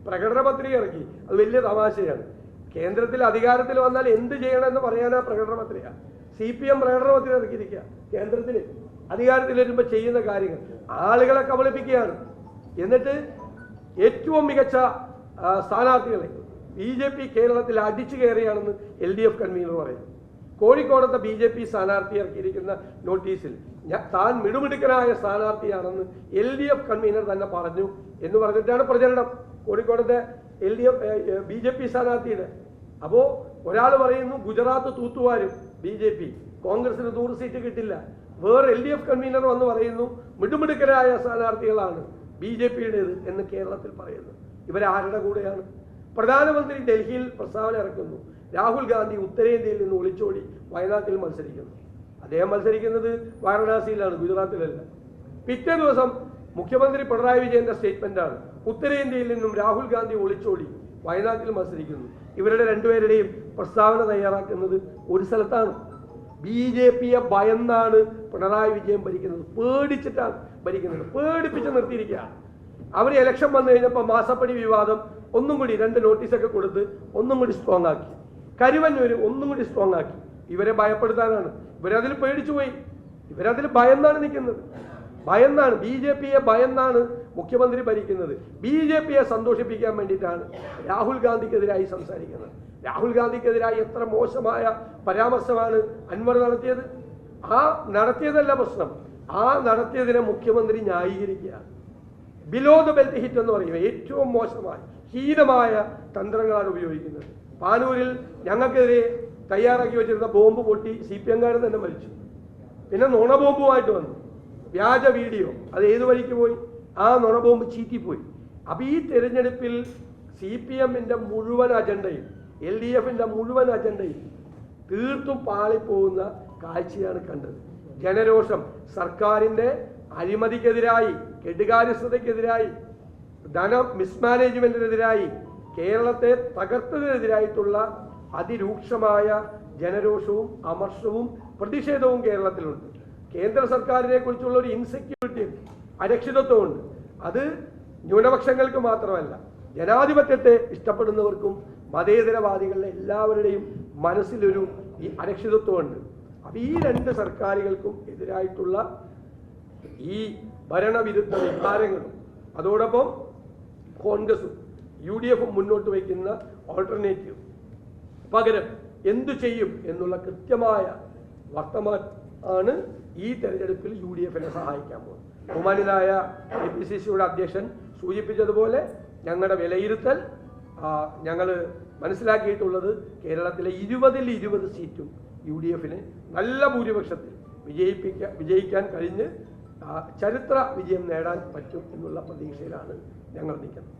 പ്രകടന പത്രിക ഇറക്കി. അത് വലിയ തമാശയാണ്. കേന്ദ്രത്തിൽ അധികാരത്തിൽ വന്നാൽ എന്ത് ചെയ്യണമെന്ന് പറയാനാ പ്രകടന പത്രിക. CPM പ്രകടന പത്രിക ഇറക്കിയിരിക്കുക. കേന്ദ്രത്തിൽ അധികാരത്തിൽ വരുമ്പോൾ ചെയ്യുന്ന കാര്യങ്ങൾ ആളുകളെ കബളിപ്പിക്കുകയാണ്. എന്നിട്ട് ഏറ്റവും മികച്ച സ്ഥാനാർത്ഥികളെ BJP കേരളത്തിൽ അടിച്ചു കയറിയാണെന്ന് LDF കൺവീനർ പറയുന്നു. കോഴിക്കോടത്തെ BJP സ്ഥാനാർത്ഥി ഇറക്കിയിരിക്കുന്ന നോട്ടീസിൽ താൻ മിടുമിടുക്കനായ സ്ഥാനാർത്ഥിയാണെന്ന് LDF കൺവീനർ തന്നെ പറഞ്ഞു എന്ന് പറഞ്ഞിട്ടാണ് പ്രചരണം കോഴിക്കോടത്തെ BJP സ്ഥാനാർത്ഥിയുടെ. അപ്പോൾ ഒരാൾ പറയുന്നു ഗുജറാത്ത് തൂത്തുവാരും BJP, കോൺഗ്രസിന് 100 സീറ്റ് കിട്ടില്ല. വേറെ LDF കൺവീനർ വന്ന് പറയുന്നു മിടുമിടുക്കരായ സ്ഥാനാർത്ഥികളാണ് BJPയുടേത് എന്ന് കേരളത്തിൽ പറയുന്നു. ഇവരാരുടെ കൂടെയാണ്? പ്രധാനമന്ത്രി ഡൽഹിയിൽ പ്രസ്താവന ഇറക്കുന്നു, രാഹുൽ ഗാന്ധി ഉത്തരേന്ത്യയിൽ നിന്ന് ഒളിച്ചോടി വയനാട്ടിൽ മത്സരിക്കുന്നു. അദ്ദേഹം മത്സരിക്കുന്നത് വാരണാസിയിലാണ്, ഗുജറാത്തിലല്ല. പിറ്റേ ദിവസം മുഖ്യമന്ത്രി പിണറായി വിജയന്റെ സ്റ്റേറ്റ്മെന്റാണ്, ഉത്തരേന്ത്യയിൽ നിന്നും രാഹുൽ ഗാന്ധി ഒളിച്ചോടി വയനാട്ടിൽ മത്സരിക്കുന്നു. ഇവരുടെ രണ്ടുപേരുടെയും പ്രസ്താവന തയ്യാറാക്കുന്നത് ഒരു സ്ഥലത്താണ്. BJPയെ ഭയന്നാണ് പിണറായി വിജയൻ ഭരിക്കുന്നത്, പേടിച്ചിട്ടാണ് ഭരിക്കുന്നത്, പേടിപ്പിച്ച് നിർത്തിയിരിക്കുകയാണ്. അവർ ഇലക്ഷൻ വന്നു കഴിഞ്ഞപ്പോൾ മാസപ്പടി വിവാദം ഒന്നും കൂടി 2 നോട്ടീസൊക്കെ കൊടുത്ത് ഒന്നും കൂടി സ്ട്രോങ് ആക്കി. കരുവന്നൂർ ഒന്നും കൂടി സ്ട്രോങ് ആക്കി. ഇവരെ ഭയപ്പെടുത്താനാണ്. ഇവരതിൽ പേടിച്ചു പോയി. ഇവരതിൽ ഭയന്നാണ് നിൽക്കുന്നത്. ഭയന്നാണ്, BJPയെ ഭയന്നാണ് മുഖ്യമന്ത്രി ഭരിക്കുന്നത്. BJPയെ സന്തോഷിപ്പിക്കാൻ വേണ്ടിയിട്ടാണ് രാഹുൽ ഗാന്ധിക്കെതിരായി സംസാരിക്കുന്നത്. രാഹുൽ ഗാന്ധിക്കെതിരായി എത്ര മോശമായ പരാമർശമാണ് അൻവർ നടത്തിയത്. ആ നടത്തിയതല്ല പ്രശ്നം, ആ നടത്തിയതിനെ മുഖ്യമന്ത്രി ന്യായീകരിക്കുകയാണ്. ബിലോ ദ ബെൽറ്റ് ഹിറ്റ് എന്ന് പറയുന്നത് ഏറ്റവും മോശമായ ഹീനമായ തന്ത്രങ്ങളാണ് ഉപയോഗിക്കുന്നത്. പാനൂരിൽ ഞങ്ങൾക്കെതിരെ തയ്യാറാക്കി വെച്ചിരുന്ന ബോംബ് പൊട്ടി CPM-കാരൻ തന്നെ മരിച്ചു. പിന്നെ നുണ ബോംബുമായിട്ട് വന്നു, വ്യാജ വീഡിയോ. അത് ഏത് വഴിക്ക് പോയി? ആ നുണ ബോംബ് ചീറ്റിപ്പോയി. അപ്പം ഈ തെരഞ്ഞെടുപ്പിൽ CPM-ന്റെ മുഴുവൻ അജണ്ടയും LDF-ന്റെ മുഴുവൻ അജണ്ടയും തീർത്തും പാളിപ്പോകുന്ന കാഴ്ചയാണ് കണ്ടത്. ജനരോഷം സർക്കാരിൻ്റെ അഴിമതിക്കെതിരായി, കെടുകാര്യസ്ഥതയ്ക്കെതിരായി, ധന മിസ്മാനേജ്മെന്റിനെതിരായി, കേരളത്തെ തകർത്തതിനെതിരായിട്ടുള്ള അതിരൂക്ഷമായ ജനരോഷവും അമർഷവും പ്രതിഷേധവും കേരളത്തിലുണ്ട്. കേന്ദ്ര സർക്കാരിനെ കുറിച്ചുള്ള ഒരു ഇൻസെക്യൂരിറ്റിയും അരക്ഷിതത്വമുണ്ട്. അത് ന്യൂനപക്ഷങ്ങൾക്ക് മാത്രമല്ല, ജനാധിപത്യത്തെ ഇഷ്ടപ്പെടുന്നവർക്കും മതേതരവാദികളുടെ എല്ലാവരുടെയും മനസ്സിലൊരു ഈ അരക്ഷിതത്വമുണ്ട്. അപ്പം ഈ 2 സർക്കാരുകൾക്കും എതിരായിട്ടുള്ള ഈ ഭരണവിരുദ്ധ വികാരങ്ങളും അതോടൊപ്പം കോൺഗ്രസും UDF-ഉം മുന്നോട്ട് വയ്ക്കുന്ന ഓൾട്ടർനേറ്റീവ് പകരം എന്തു ചെയ്യും എന്നുള്ള കൃത്യമായ വർത്തമാനമാണ് ഈ തെരഞ്ഞെടുപ്പിൽ UDF-നെ സഹായിക്കാൻ പോകുന്നത്. ബഹുമാന്യനായ APCCയുടെ അധ്യക്ഷൻ സൂചിപ്പിച്ചതുപോലെ ഞങ്ങളുടെ വിലയിരുത്തൽ ഞങ്ങൾ മനസ്സിലാക്കിയിട്ടുള്ളത് കേരളത്തിലെ 20-ൽ 20 സീറ്റും UDF-ന് നല്ല ഭൂരിപക്ഷത്തിൽ വിജയിക്കാൻ കഴിഞ്ഞ് ചരിത്ര വിജയം നേടാൻ പറ്റും എന്നുള്ള പ്രതീക്ഷയിലാണ് ഞങ്ങൾ നിൽക്കുന്നത്.